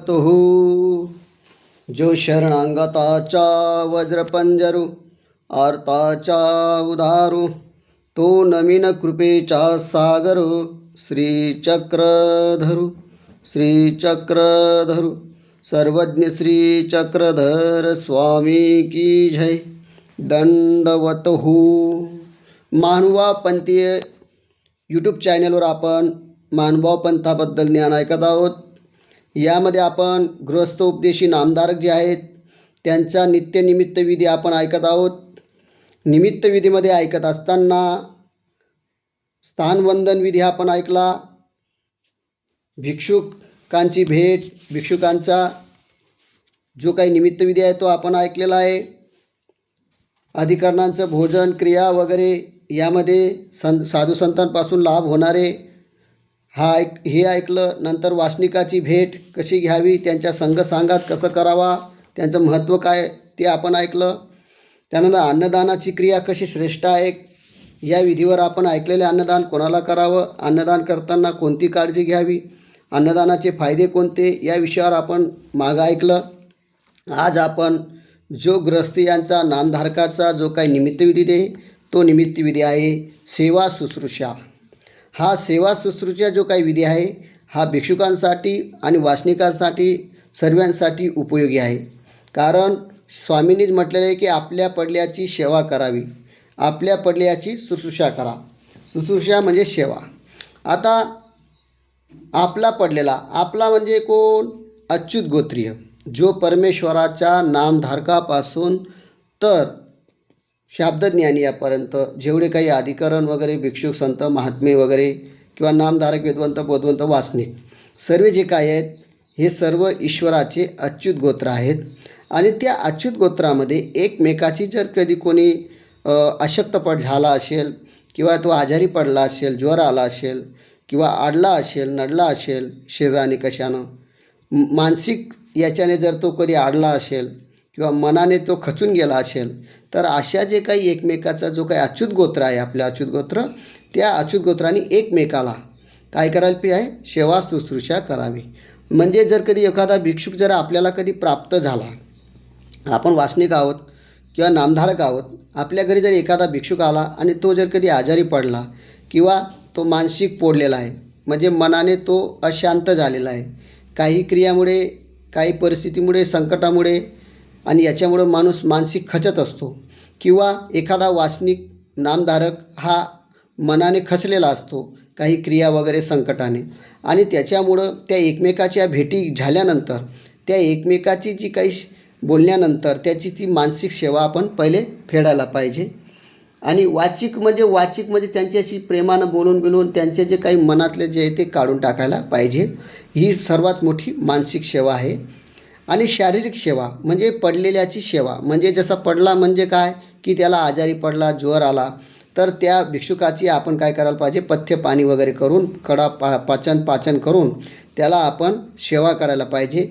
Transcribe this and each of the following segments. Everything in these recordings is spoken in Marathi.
तुहु जो शरणांगताचा वज्रपंजरू आर्ताचा उदारू तो नवीन कृपेचा सागरू श्रीचक्रधरू सर्वज्ञ श्रीचक्रधर स्वामी की जय. दंडवत हो. महानुभाव पंथीय यूट्यूब चॅनलवर आपण महानुभाव पंथाबद्दल ज्ञान ऐकत आहोत. यामध्ये आपण गृहस्थोपदेशी नामधारक जे आहेत त्यांचा नित्यनिमित्त विधी आपण ऐकत आहोत. निमित्त विधीमध्ये ऐकत असताना स्थानवंदन विधी आपण ऐकला. भिक्षुकांची भेट, भिक्षुकांचा जो काही निमित्त विधी आहे तो आपण ऐकलेला आहे. अधिकरणांचं भोजन क्रिया वगैरे यामध्ये साधू संतांपासून लाभ होणारे हे ऐकलं. नंतर वासनिकाची भेट कशी घ्यावी, त्यांच्या संगसांगात कसं करावा, त्यांचं महत्त्व काय ते आपण ऐकलं. त्यानंतर अन्नदानाची क्रिया कशी श्रेष्ठ आहे या विधीवर आपण ऐकलेले. अन्नदान कोणाला करावं, अन्नदान करताना कोणती काळजी घ्यावी, अन्नदानाचे फायदे कोणते या विषयावर आपण मागं ऐकलं. आज आपण जो गृहस्थी यांचा नामधारकाचा जो काही निमित्तविधी आहे तो निमित्तविधी आहे सेवा शुश्रूषा. हा सेवा शुश्रूषा जो काही विधी आहे हा भिक्षुकांसाठी आणि वासनिकांसाठी सर्वांसाठी उपयोगी आहे. कारण स्वामींनीच म्हटलेलं आहे की आपल्या पडल्याची सेवा करावी, आपल्या पडल्याची शुश्रूषा करा. शुश्रूषा म्हणजे सेवा. आता आपला पडलेला, आपला म्हणजे कोण? अच्युत गोत्रीय, जो परमेश्वराच्या नामधारकापासून तर शाब्दज्ञानी यापर्यंत जेवढे काही अधिकरण वगैरे भिक्षुक संत महात्मे वगैरे किंवा नामधारक वेदवंत बोधवंत वासनिक सर्व जे काय आहेत हे सर्व ईश्वराचे अच्युत गोत्र आहेत. आणि त्या अच्युत गोत्रामध्ये एकमेकाची जर कधी कोणी अशक्तपट झाला असेल किंवा तो आजारी पडला असेल, ज्वर आला असेल किंवा आडला असेल, नडला असेल शरीराने कशानं, मानसिक याच्याने जर तो कधी आडला असेल किंवा मनाने तो खचून गेला असेल तर अशा जे काही एकमेकाचा जो काही अच्युत गोत्र आहे आपल्या अच्युत गोत्र, त्या अच्युत गोत्राने एकमेकाला काय करायला आहे? सेवा शुश्रूषा करावी. म्हणजे जर कधी एखादा भिक्षुक जर आपल्याला कधी प्राप्त झाला, आपण वासनिक आहोत किंवा नामधारक आहोत, आपल्या घरी जर एखादा भिक्षुक आला आणि तो जर कधी आजारी पडला किंवा तो मानसिक पोडलेला आहे, म्हणजे मनाने तो अशांत झालेला आहे, काही क्रियामुळे, काही परिस्थितीमुळे, संकटामुळे आणि याच्यामुळं माणूस मानसिक खचत असतो किंवा एखादा वासनिक नामधारक हा मनाने खचलेला असतो काही क्रिया वगैरे संकटाने, आणि त्याच्यामुळं त्या एकमेकाच्या भेटी झाल्यानंतर त्या एकमेकाची जी काही बोलल्यानंतर त्याची ती मानसिक सेवा आपण पहिले फेडायला पाहिजे. आणि वाचिक म्हणजे त्यांच्याशी प्रेमानं बोलून त्यांचे जे काही मनातले जे आहे ते काढून टाकायला पाहिजे. ही सर्वात मोठी मानसिक सेवा आहे. आणि शारीरिक सेवा म्हणजे पडलेल्याची सेवा. म्हणजे जसा पडला म्हणजे काय की त्याला आजारी पडला, ज्वर आला तर त्या भिक्षुकाची आपण काय करायला पाहिजे? पथ्य पाणी वगैरे करून कडा पाचन करून त्याला आपण सेवा करायला पाहिजे.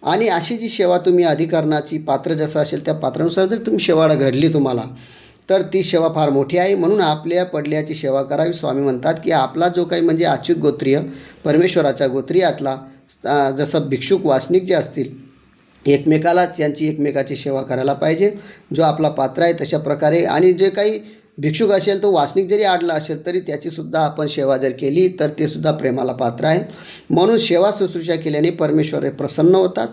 आणि अशी जी सेवा तुम्ही अधिकरणाची पात्र जसं असेल त्या पात्रानुसार जर तुम्ही सेवा घडली तुम्हाला तर ती सेवा फार मोठी आहे. म्हणून आपल्या पडल्याची सेवा करावी. स्वामी म्हणतात की आपला जो काही म्हणजे अच्युत गोत्रीय परमेश्वराच्या गोत्रीयातला जसं भिक्षुक वासनिक जे असतील एकमेकाला त्यांची एकमेकाची सेवा करायला पाहिजे. जो आपला पात्र आहे तशा प्रकारे. आणि जे काही भिक्षुक असेल तो वासनिक जरी आडला असेल तरी त्याचीसुद्धा आपण सेवा जर केली तर ते सुद्धा प्रेमाला पात्र आहे. म्हणून सेवा शुश्रूषा केल्याने परमेश्वर प्रसन्न होतात.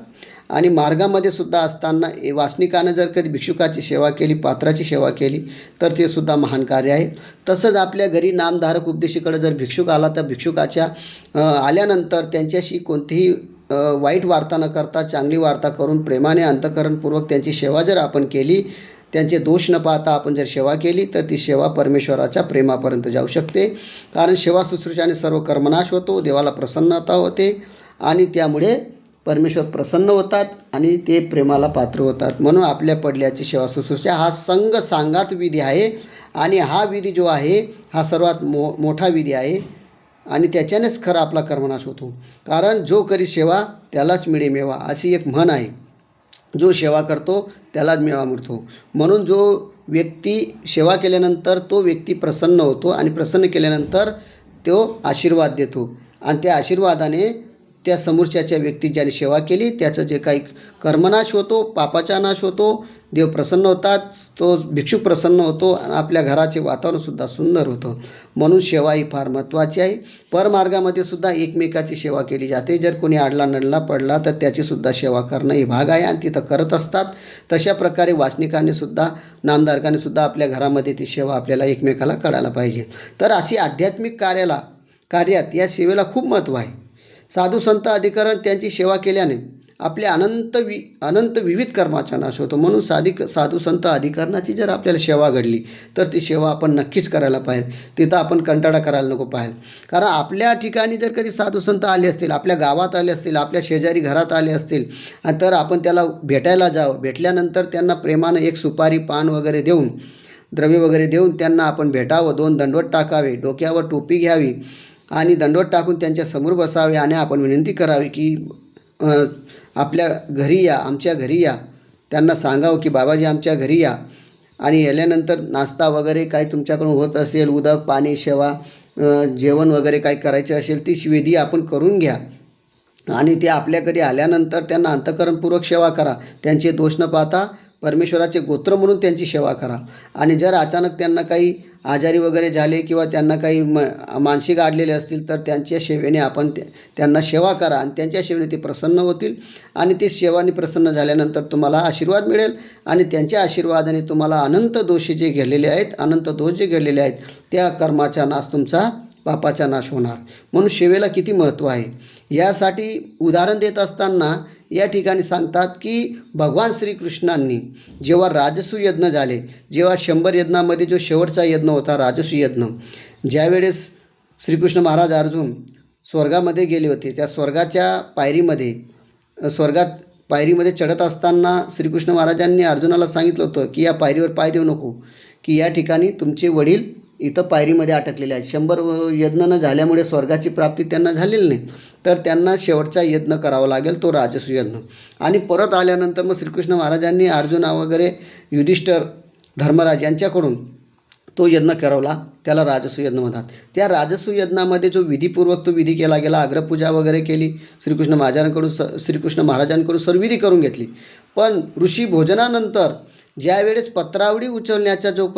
आणि मार्गामध्ये सुद्धा असताना वासनिकानं जर कधी भिक्षुकाची सेवा केली, पात्राची सेवा केली तर ते सुद्धा महान कार्य आहे. तसंच आपल्या घरी नामधारक उपदेशीकडे जर भिक्षुक आला तर भिक्षुकाच्या आल्यानंतर त्यांच्याशी कोणतीही वाईट वार्ता न करता चांगली वार्ता करून प्रेमाने अंतःकरणपूर्वक त्यांची सेवा जर आपण केली, त्यांचे दोष न पाहता आपण जर सेवा केली तर ती सेवा परमेश्वराच्या प्रेमापर्यंत जाऊ शकते. कारण सेवा शुश्रूषाने सर्व कर्मनाश होतो, देवाला प्रसन्नता होते आणि त्यामुळे परमेश्वर प्रसन्न होतात आणि ते प्रेमाला पात्र होतात. म्हणून आपल्या पडल्याची सेवा शुश्रूषा हा संग सांगात विधी आहे. आणि हा विधी जो आहे हा सर्वात मोठा विधी आहे आणि त्याच्यानेच खरा आपला कर्मनाश होतो. कारण जो करी सेवा त्यालाच मिळे मेवा अशी एक म्हण आहे. जो सेवा करतो त्यालाच मेवा मिळतो. म्हणून जो व्यक्ती सेवा केल्यानंतर तो व्यक्ती प्रसन्न होतो आणि प्रसन्न केल्यानंतर तो आशीर्वाद देतो आणि त्या आशीर्वादाने त्या समोरच्याच्या व्यक्ती ज्याने सेवा केली त्याचं जे काही कर्मनाश होतो, पापाचा नाश होतो, देव प्रसन्न होतात, तो भिक्षुक प्रसन्न होतो आणि आपल्या घराचे वातावरणसुद्धा सुंदर होतं. म्हणून सेवा ही फार महत्त्वाची आहे. परमार्गामध्ये सुद्धा एकमेकाची सेवा केली जाते. जर कोणी आडला नडला पडला तर त्याचीसुद्धा सेवा करणं ही भाग आहे आणि तिथं करत असतात. तशा प्रकारे वाचनिकांनी सुद्धा, नामधारकांनी सुद्धा आपल्या घरामध्ये ती सेवा आपल्याला एकमेकाला करायला पाहिजे. तर अशी आध्यात्मिक कार्यात या सेवेला खूप महत्त्व आहे. साधू संत अधिकरण त्यांची सेवा केल्याने आपल्या अनंत विविध कर्माचा नाश होतो. म्हणून साधू संत अधिकरणाची जर आपल्याला सेवा घडली तर ती सेवा आपण नक्कीच करायला पाहिजे. तिथं आपण कंटाळा करायला नको पाहिजे. कारण आपल्या ठिकाणी जर कधी साधू संत आले असतील, आपल्या गावात आले असतील, आपल्या शेजारी घरात आले असतील, तर आपण त्याला भेटायला जावं. भेटल्यानंतर त्यांना प्रेमानं एक सुपारी, पान वगैरे देऊन, द्रव्य वगैरे देऊन त्यांना आपण भेटावं. 2 दंडवत टाकावे, डोक्यावर टोपी घ्यावी आणि दंडवत टाकून त्यांच्या समोर बसावे आणि आपण विनंती करावी की आपल्या घरी या, आमच्या घरी या. त्यांना सांगावं की बाबाजी आमच्या घरी या आणि आल्यानंतर नाश्ता वगैरे काही तुमच्याकडून होत असेल, उदक पाणी सेवा, जेवण वगैरे काही करायचे असेल ती विधी आपण करून घ्या आणि ते आपल्या घरी आल्यानंतर त्यांना अंतःकरणपूर्वक सेवा करा. त्यांचे दोष न पाहता परमेश्वराचे गोत्र म्हणून त्यांची सेवा करा. आणि जर अचानक त्यांना काही आजारी वगैरे झाले किंवा त्यांना काही मानसिक आडलेले असतील तर त्यांच्या सेवेने आपण त्यांना सेवा करा आणि त्यांच्या सेवेने ते प्रसन्न होतील आणि ते सेवाने प्रसन्न झाल्यानंतर तुम्हाला आशीर्वाद मिळेल आणि त्यांच्या आशीर्वादाने तुम्हाला अनंत दोष जे घडलेले आहेत त्या कर्माचा नाश, तुमचा पापाचा नाश होणार. म्हणून सेवेला किती महत्त्व आहे. यासाठी उदाहरण देत असताना या ठिकाणी सांगतात की भगवान श्रीकृष्णांनी जेव्हा राजसूय यज्ञ झाले, जेव्हा 100 यज्ञामध्ये जो शेवटचा यज्ञ होता राजसूय यज्ञ, ज्यावेळेस श्रीकृष्ण महाराज अर्जुन स्वर्गामध्ये गेले होते, त्या स्वर्गात पायरीमध्ये चढत असताना श्रीकृष्ण महाराजांनी अर्जुनाला सांगितलं होतं की या पायरीवर पाय देऊ नको, की या ठिकाणी तुमचे वडील इथं पायरीमध्ये अटकलेले आहेत. 100 यज्ञ न झाल्यामुळे स्वर्गाची प्राप्ती त्यांना झालेली नाही, तर त्यांना शेवटचा यज्ञ करावा लागेल, तो राजसूय यज्ञ. आणि परत आल्यानंतर मग श्रीकृष्ण महाराजांनी अर्जुना वगैरे युधिष्ठिर, धर्मराज यांच्याकडून तो यज्ञ करवला, त्याला राजसूय यज्ञ म्हणतात. त्या राजसूय यज्ञामध्ये जो विधीपूर्वक तो विधी केला गेला, अग्रपूजा वगैरे केली, श्रीकृष्ण महाराजांकडून सर्व विधी करून घेतली. पण ऋषी भोजनानंतर ज्यावेळेस पत्रावळी उचलण्याचा जो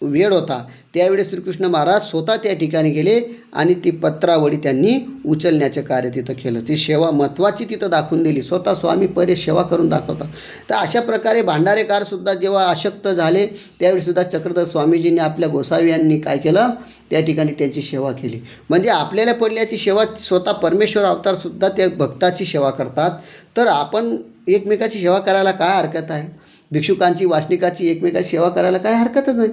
वेळ होता त्यावेळेस श्रीकृष्ण महाराज स्वतः त्या ठिकाणी गेले आणि ती पत्रावळी त्यांनी उचलण्याचं कार्य तिथं केलं. ती सेवा महत्त्वाची तिथं दाखवून दिली. स्वतः स्वामी परे सेवा करून दाखवतात. तर अशा प्रकारे भांडारेकारसुद्धा जेव्हा अशक्त झाले त्यावेळीसुद्धा चक्रधर स्वामीजींनी आपल्या गोसावी यांनी काय केलं, त्या ठिकाणी त्यांची सेवा केली. म्हणजे आपल्याला पडल्याची सेवा स्वतः परमेश्वर अवतारसुद्धा त्या भक्ताची सेवा करतात. तर आपण एकमेकाची सेवा करायला काय हरकत आहे. भिक्षुकांची, वासनिकाची एकमेकाची सेवा करायला काय हरकतच नाही.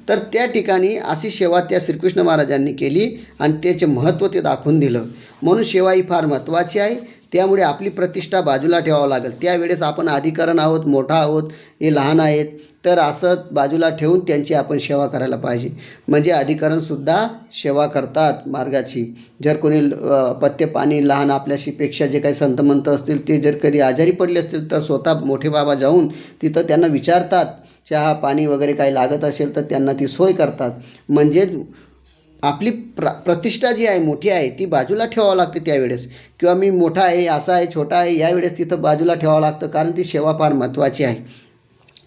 तर त्या ठिकाणी अशी सेवा त्या श्रीकृष्ण महाराजांनी केली आणि त्याचे महत्त्व ते दाखवून दिलं. म्हणून सेवा ही फार महत्त्वाची आहे. त्यामुळे आपली प्रतिष्ठा बाजूला ठेवावं लागेल. त्यावेळेस आपण अधिकरण आहोत, मोठा आहोत, हे लहान आहेत, तर असं बाजूला ठेवून त्यांची आपण सेवा करायला पाहिजे. म्हणजे अधिकरणसुद्धा सेवा करतात मार्गाची. जर कोणी पथ्य पाणी लहान आपल्याशीपेक्षा जे काही संतमंत असतील ते जर कधी आजारी पडले असतील तर स्वतः मोठे बाबा जाऊन तिथं त्यांना विचारतात, चहा पाणी वगैरे काही लागत असेल तर त्यांना ती सोय करतात. म्हणजे आपली प्रतिष्ठा जी आहे, मोठी आहे, ती बाजूला ठेवावं लागते त्यावेळेस. किंवा मी मोठा आहे, असा आहे, छोटा आहे, यावेळेस तिथं बाजूला ठेवावं लागतं. कारण ती सेवा फार महत्त्वाची आहे.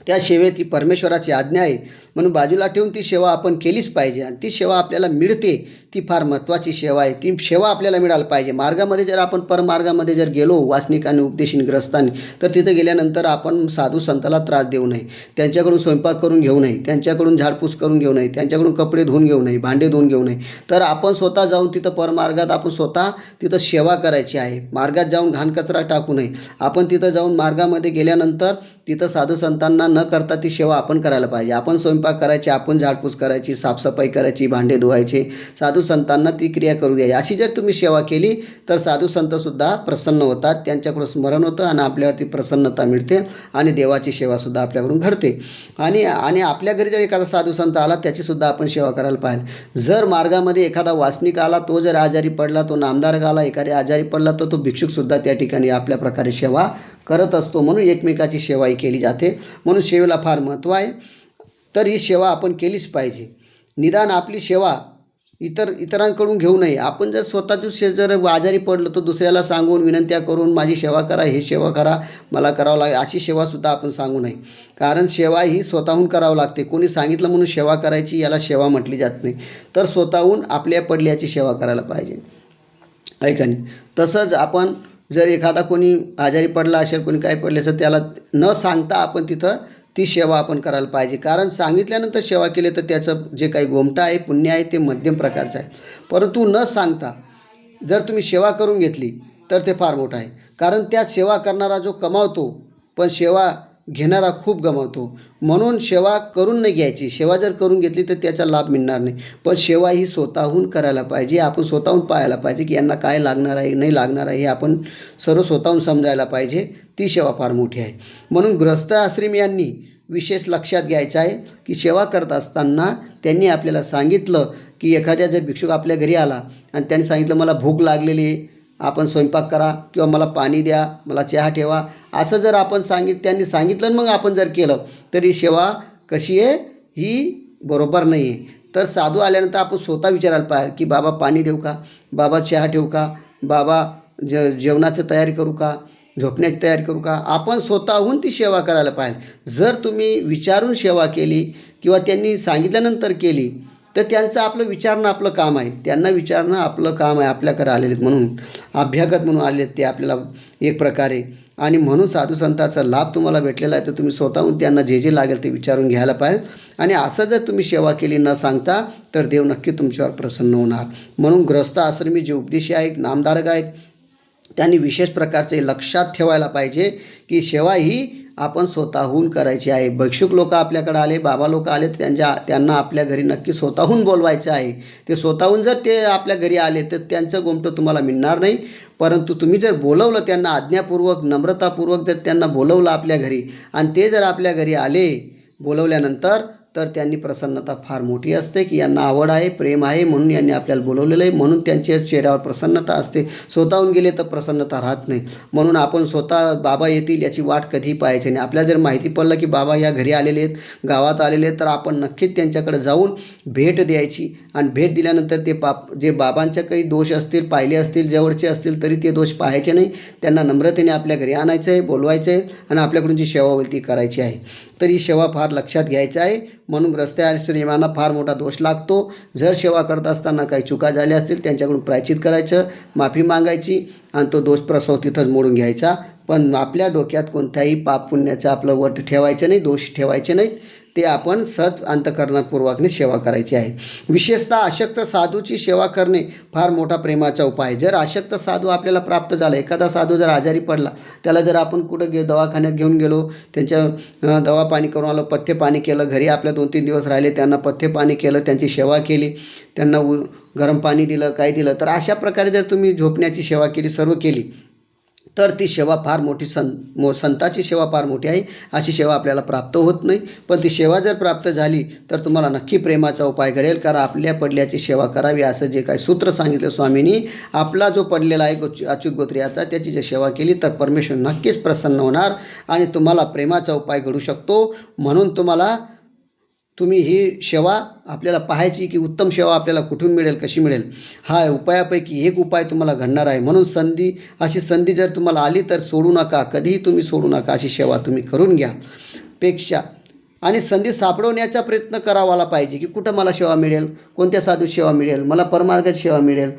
त्या सेवेत ती परमेश्वराची आज्ञा आहे, म्हणून बाजूला ठेवून ती सेवा आपण केलीच पाहिजे. आणि ती सेवा आपल्याला मिळते, ती फार महत्त्वाची सेवा आहे. ती सेवा आपल्याला मिळायला पाहिजे. मार्गामध्ये जर आपण परमार्गामध्ये जर गेलो वासनिकांनी, उपदेशीन ग्रस्तांनी, तर तिथं गेल्यानंतर आपण साधू संताला त्रास देऊ नये, त्यांच्याकडून स्वयंपाक करून घेऊ नये, त्यांच्याकडून झाडपूस करून घेऊ नये, त्यांच्याकडून कपडे धुवून घेऊ नये, भांडे धुवून घेऊ नये. तर आपण स्वतः जाऊन तिथं परमार्गात आपण स्वतः तिथं सेवा करायची आहे. मार्गात जाऊन घाण कचरा टाकू नये. आपण तिथं जाऊन मार्गामध्ये गेल्यानंतर तिथं साधू संतांना न करता ती सेवा आपण करायला पाहिजे. आपण स्वयंपाक करायची, आपण झाडपूस करायची, साफसफाई करायची, भांडे धुवायचे, साधू संतांना ती क्रिया करू द्यायची. अशी जर तुम्ही सेवा केली तर साधू संतसुद्धा प्रसन्न होतात, त्यांच्याकडून स्मरण होतं आणि आपल्यावरती प्रसन्नता मिळते आणि देवाची सेवासुद्धा आपल्याकडून घडते. आणि आपल्या घरी जर एखादा साधू संत आला त्याचीसुद्धा आपण सेवा करायला पाहिजे. जर मार्गामध्ये एखादा वासनिक आला, तो जर आजारी पडला, तो नामधारक आला, एखादा आजारी पडला, तर तो भिक्षुकसुद्धा त्या ठिकाणी आपल्या प्रकारे सेवा करत असतो. म्हणून एकमेकाची सेवाही केली जाते. म्हणून सेवेला फार महत्त्व आहे. तर ही सेवा आपण केलीच पाहिजे. निदान आपली सेवा इतरांकडून घेऊ नये. आपण जर स्वतःच जर आजारी पडलो तर दुसऱ्याला सांगून विनंत्या करून माझी सेवा करा, हे सेवा करा, मला करावं लागेल अशी सेवासुद्धा आपण सांगू नये. कारण सेवा ही स्वतःहून करावं लागते. कोणी सांगितलं म्हणून सेवा करायची याला सेवा म्हटली जात नाही. तर स्वतःहून आपल्या पडल्याची सेवा करायला पाहिजे, आहे का नाही. तसंच आपण जर एखादा कोणी आजारी पडला असेल, कोणी काय पडल्याचं त्याला न सांगता आपण तिथं ती सेवा आपण करायला पाहिजे. कारण सांगितल्यानंतर सेवा केली तर त्याचं जे काही गोमटा आहे, पुण्य आहे, ते मध्यम प्रकारचं आहे. परंतु न सांगता जर तुम्ही सेवा करून घेतली तर ते फार मोठं आहे. कारण त्यात सेवा करणारा जो कमावतो, पण सेवा घेणारा खूप गमावतो. म्हणून सेवा करून नाही घ्यायची. सेवा जर करून घेतली तर त्याचा लाभ मिळणार नाही. पण सेवा ही स्वतःहून करायला पाहिजे. आपण स्वतःहून पाहायला पाहिजे की यांना काय लागणार आहे, नाही लागणार आहे, हे आपण सर्व स्वतःहून समजायला पाहिजे. ती सेवा फार मोठी आहे. म्हणून गृहस्थ आश्रमी यांनी विशेष लक्षात घ्यायचं आहे की सेवा करत असताना त्यांनी आपल्याला सांगितलं की एखाद्या जर भिक्षुक आपल्या घरी आला आणि त्यांनी सांगितलं मला भूक लागलेली आहे, आपण स्वयंपाक करा किंवा मला पाणी द्या, मला चहा ठेवा, असं जर आपण त्यांनी सांगितलं मग आपण जर केलं तर ही सेवा कशी आहे, ही बरोबर नाही आहे. तर साधू आल्यानंतर आपण स्वतः विचारायला पाहिजे की बाबा पाणी देऊ का, बाबा चहा ठेवू का, बाबा जेवणाची तयारी करू का, झोपण्याची तयारी करू का. आपण स्वतःहून ती सेवा करायला पाहिजे. जर तुम्ही विचारून सेवा केली किंवा त्यांनी सांगितल्यानंतर केली तर त्यांचं आपलं विचारणं आपलं काम आहे. त्यांना विचारणं आपलं काम आहे. आपल्याकडे आलेले म्हणून अभ्यागत म्हणून आलेले ते आपल्याला एक प्रकारे. आणि म्हणून साधू संतांचा लाभ तुम्हाला भेटलेला आहे तर तुम्ही स्वतःहून त्यांना जे जे लागेल ते विचारून घ्यायला पाहिजे. आणि असं जर तुम्ही सेवा केली न सांगता तर देव नक्की तुमच्यावर प्रसन्न होणार. म्हणून गृहस्थ आश्रमी जे उपदेशी आहेत, नामधारक आहेत, त्यांनी विशेष प्रकारचे लक्षात ठेवायला पाहिजे की सेवा ही आपण स्वतःहून करायची आहे. भिक्षुक लोक आपल्याकडे आले, बाबा लोक आले, त्यांना आपल्या घरी नक्की स्वतःहून बोलवायचं आहे. ते स्वतःहून जर ते आपल्या घरी आले तर त्यांचं गोमटं तुम्हाला मिळणार नाही. परंतु तुम्ही जर बोलवलं त्यांना आज्ञापूर्वक, नम्रतापूर्वक जर त्यांना बोलवलं आपल्या घरी आणि ते जर आपल्या घरी आले बोलवल्यानंतर तर त्यांनी प्रसन्नता फार मोठी असते की यांना आवड आहे, प्रेम आहे, म्हणून यांनी आपल्याला बोलवलेलं आहे. म्हणून त्यांच्या चेहऱ्यावर प्रसन्नता असते. स्वतःहून गेले तर प्रसन्नता राहत नाही. म्हणून आपण स्वतः बाबा येतील याची वाट कधी पाहायची नाही. आपल्याला जर माहिती पडलं की बाबा या घरी आलेले आहेत, गावात आलेले आहेत, तर आपण नक्कीच त्यांच्याकडे जाऊन भेट द्यायची. आणि भेट दिल्यानंतर ते जे बाबांच्या काही दोष असतील, पाहिले असतील, जवळचे असतील, तरी ते दोष पाहायचे नाही. त्यांना नम्रतेने आपल्या घरी आणायचं आहे, बोलवायचं आहे आणि आपल्याकडून जी सेवा होईल ती करायची आहे. तर ही सेवा फार लक्षात घ्यायची आहे. म्हणून गृहस्थ आश्रमींना फार मोठा दोष लागतो. जर सेवा करत असताना काही चुका झाल्या असतील त्यांच्याकडून प्रायश्चित करायचं, माफी मागायची आणि तो दोष प्रसव तिथंच मोडून घ्यायचा. पण आपल्या डोक्यात कोणत्याही पाप पुण्याचं आपलं वट ठेवायचं नाही, दोष ठेवायचे नाहीत. ते आपण सत अंतःकरणापूर्वकने सेवा करायची आहे. विशेषतः अशक्त साधूची सेवा करणे फार मोठा प्रेमाचा उपाय आहे. जर अशक्त साधू आपल्याला प्राप्त झाला, एखादा साधू जर आजारी पडला, त्याला जर आपण कुठं दवाखान्यात घेऊन गेलो, त्यांच्या दवा पाणी करून आलो, पथ्य पाणी केलं, घरी आपल्या 2-3 दिवस राहिले, त्यांना पथ्य पाणी केलं, त्यांची सेवा केली, त्यांना गरम पाणी दिलं, काय दिलं, तर अशा प्रकारे जर तुम्ही झोपण्याची सेवा केली, सर्व केली, तर ती सेवा फार मोठी संताची सेवा फार मोठी आहे. अशी सेवा आपल्याला प्राप्त होत नाही. पण ती सेवा जर प्राप्त झाली तर तुम्हाला नक्की प्रेमाचा उपाय करेल. कारण आपल्या पडल्याची सेवा करावी असं जे काही सूत्र सांगितलं स्वामींनी, आपला जो पडलेला आहे अच्युत गोत्र्याचा, त्याची जर सेवा केली तर परमेश्वर नक्कीच प्रसन्न होणार आणि तुम्हाला प्रेमाचा उपाय घडू शकतो. म्हणून तुम्ही ही सेवा आपल्याला पाहायची की उत्तम सेवा आपल्याला कुठून मिळेल, कशी मिळेल. हा उपायापैकी एक उपाय तुम्हाला घडणार आहे. म्हणून अशी संधी जर तुम्हाला आली तर सोडू नका, कधीही तुम्ही सोडू नका. अशी सेवा तुम्ही करून घ्या आणि संधी सापडवण्याचा प्रयत्न करावाला पाहिजे की कुठं मला सेवा मिळेल, कोणत्या साधू सेवा मिळेल, मला परमार्गाची सेवा मिळेल,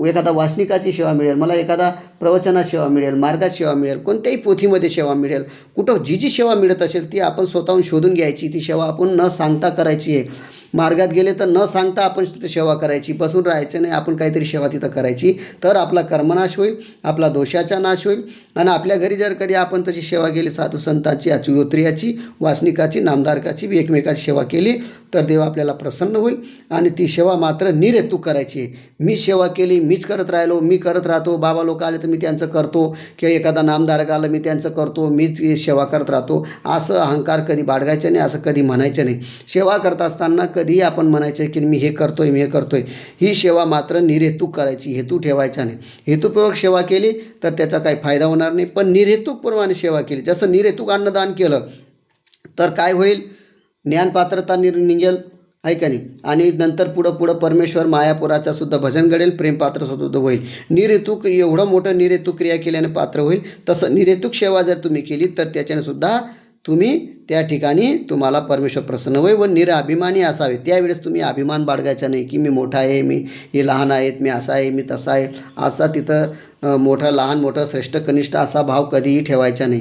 एखादा वासनिकाची सेवा मिळेल, मला एखादा प्रवचनात सेवा मिळेल, मार्गात सेवा मिळेल, कोणत्याही पोथीमध्ये सेवा मिळेल. कुठं जी सेवा मिळत असेल ती आपण स्वतःहून शोधून घ्यायची. ती सेवा आपण न सांगता करायची आहे. मार्गात गेले तर न सांगता आपण तिथं सेवा करायची, बसून राहायचं नाही, आपण काहीतरी सेवा तिथं करायची. तर आपला कर्मनाश होईल, आपला दोषाचा नाश होईल. आणि आपल्या घरी जर कधी आपण तशी सेवा केली, साधू संतांची, अच्युत्रियाची, वासनिकाची, नामधारकाची, एकमेकाची सेवा केली तर देव आपल्याला प्रसन्न होईल. आणि ती सेवा मात्र निरहेतूक करायची आहे. मी सेवा केली, मीच करत राहिलो, मी करत राहतो, बाबा लोक आले तर मी त्यांचं करतो, किंवा एखादा नामधारक आलं मी त्यांचं करतो, मीच सेवा करत राहतो, असं अहंकार कधी बाळगायचं नाही, असं कधी म्हणायचं नाही. सेवा करत असताना कधीही आपण म्हणायचं की मी हे करतोय, मी हे करतोय. ही सेवा मात्र निरहेतूक करायची, हेतू ठेवायचा नाही. हेतूपूर्वक सेवा केली तर त्याचा काही फायदा होणार नाही. पण निर्हेतूकप्रमाणे सेवा केली, जसं निर्हेतूक अन्नदान केलं तर काय होईल, ज्ञानपात्रता निघेल, आहे का नाही. आणि नंतर पुढं परमेश्वर मायापुराचा सुद्धा भजन घडेल, प्रेमपात्र सुद्धा होईल. निर्हेतुक एवढं मोठं निर्हेतुक क्रिया केल्याने पात्र होईल. तसं निर्हेतुक सेवा जर तुम्ही केली तर त्याच्याने सुद्धा तुम्ही त्या ठिकाणी तुम्हाला परमेश्वर प्रसन्न होईल व निराभिमानी असावे. त्यावेळेस तुम्ही अभिमान बाळगायचा नाही की मी मोठा आहे, मी हे लहान आहेत, मी असा आहे, मी तसा आहे. असा तिथं मोठं लहान मोठं श्रेष्ठ कनिष्ठ असा भाव कधीही ठेवायचा नाही.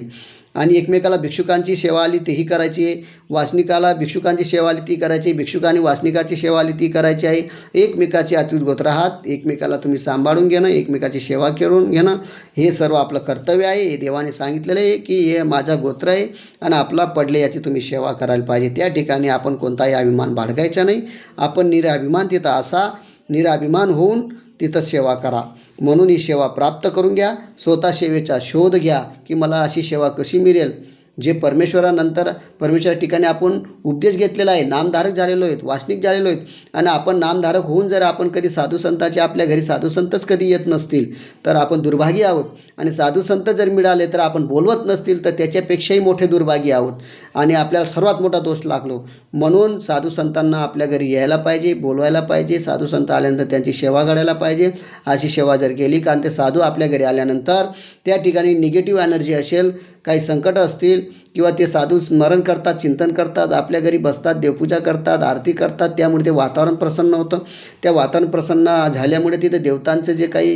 आणि एकमेकाला भिक्षुकांची सेवा आली तेही करायची आहे, वासनिकाला भिक्षुकांची सेवा आली ती करायची, भिक्षुकांनी वासनिकाची सेवा आली ती करायची आहे. एकमेकाचे अच्युत गोत्र आहात, एकमेकाला तुम्ही सांभाळून घेणं, एकमेकाची सेवा करून घेणं हे सर्व आपलं कर्तव्य आहे. हे देवाने सांगितलेलं आहे की हे माझा गोत्र आहे आणि आपला पडले याची तुम्ही सेवा करायला पाहिजे. त्या ठिकाणी आपण कोणताही अभिमान बाळगायचा नाही. आपण निराभिमान तिथं असा निराभिमान होऊन तिथं सेवा करा. म्हणून ही सेवा प्राप्त करून घ्या. स्वतः सेवेचा शोध घ्या की मला अशी सेवा कशी मिळेल. जे परमेश्वरानंतर परमेश्वरा ठिकाणी आपण उपदेश घेतलेला आहे, नामधारक झालेलो आहेत, वासनिक झालेलो आहेत आणि आपण नामधारक होऊन जर आपण कधी साधुसंताचे आपल्या घरी साधुसंतच कधी येत नसतील तर आपण दुर्भागी आहोत. आणि साधुसंत जर मिळाले तर आपण बोलवत नसतील तर त्याच्यापेक्षाही मोठे दुर्भागी आहोत आणि आपल्याला सर्वात मोठा दोष लागलो. म्हणून साधुसंतांना आपल्या घरी यायला पाहिजे, बोलवायला पाहिजे. साधुसंत आल्यानंतर त्यांची सेवा करायला पाहिजे. अशी सेवा जर केली कारण ते साधू आपल्या घरी आल्यानंतर त्या ठिकाणी निगेटिव्ह एनर्जी असेल, काही संकट असतील किंवा ते साधू स्मरण करतात, चिंतन करतात, आपल्या घरी बसतात, देवपूजा करतात, आरती करतात, त्यामुळे ते वातावरण प्रसन्न होतं. त्या वातावरण प्रसन्न झाल्यामुळे तिथे देवतांचं जे काही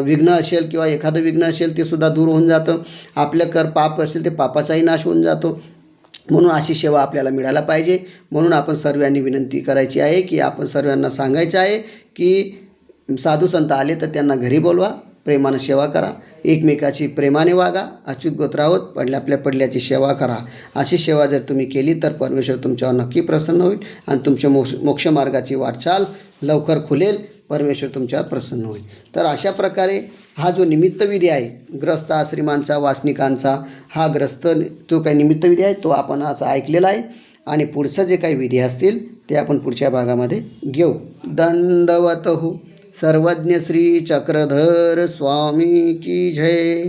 विघ्न असेल किंवा एखादं विघ्न असेल ते सुद्धा दूर होऊन जातं. आपल्या पाप असेल ते पापाचाही नाश होऊन जातो. म्हणून अशी सेवा आपल्याला मिळायला पाहिजे. म्हणून आपण सर्वांनी विनंती करायची आहे की आपण सर्वांना सांगायचं आहे की साधू संत आले तर त्यांना घरी बोलवा, प्रेमानं सेवा करा, एकमेकाची प्रेमाने वागा, अच्युत गोत्रावत आपल्या पडल्याची सेवा करा. अशी सेवा जर तुम्ही केली तर परमेश्वर तुमच्यावर नक्की प्रसन्न होईल आणि तुमच्या मोक्ष मार्गाची वाटचाल लवकर खुलेल. परमेश्वर तुमच्यावर प्रसन्न होईल. तर अशा प्रकारे हा जो निमित्तविधी आहे ग्रस्त आश्रमांचा, वासनिकांचा, हा ग्रस्त जो काही निमित्तविधी आहे तो आपण आज ऐकलेला आहे. आणि पुढचं जे काही विधी असतील ते आपण पुढच्या भागामध्ये घेऊ. दंडवत हो. सर्वज्ञ श्री चक्रधर स्वामी की जय.